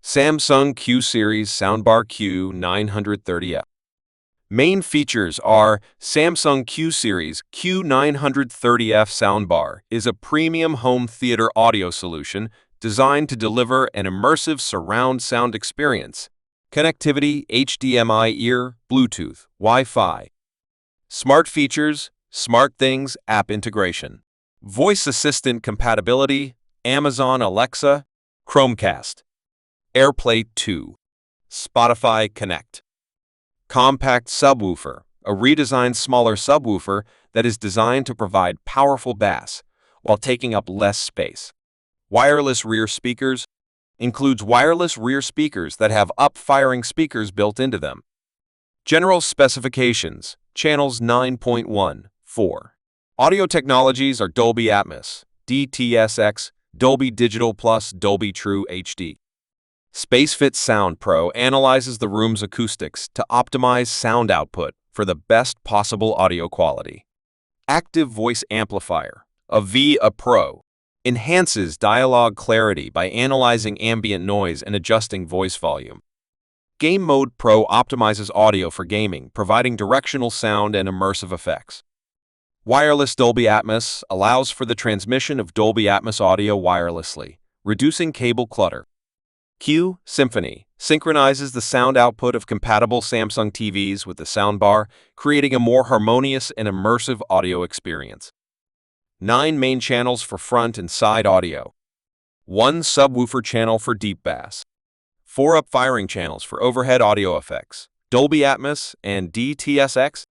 Samsung Q Series Soundbar Q930F. Main features are Samsung Q Series Q930F soundbar is a premium home theater audio solution designed to deliver an immersive surround sound experience. Connectivity, HDMI ear, Bluetooth, Wi-Fi. Smart features, SmartThings app integration. Voice assistant compatibility, Amazon Alexa, Chromecast. AirPlay 2, Spotify Connect. Compact subwoofer, a redesigned smaller subwoofer that is designed to provide powerful bass while taking up less space. Wireless rear speakers includes wireless rear speakers that have up-firing speakers built into them. General specifications, channels 9.1.4. Audio technologies are Dolby Atmos, DTS:X, Dolby Digital Plus, Dolby True HD. SpaceFit Sound Pro analyzes the room's acoustics to optimize sound output for the best possible audio quality. Active Voice Amplifier, a Pro, enhances dialogue clarity by analyzing ambient noise and adjusting voice volume. Game Mode Pro optimizes audio for gaming, providing directional sound and immersive effects. Wireless Dolby Atmos allows for the transmission of Dolby Atmos audio wirelessly, reducing cable clutter. Q Symphony synchronizes the sound output of compatible Samsung TVs with the soundbar, creating a more harmonious and immersive audio experience. 9 main channels for front and side audio. 1 subwoofer channel for deep bass. 4 up-firing channels for overhead audio effects, Dolby Atmos and DTS:X.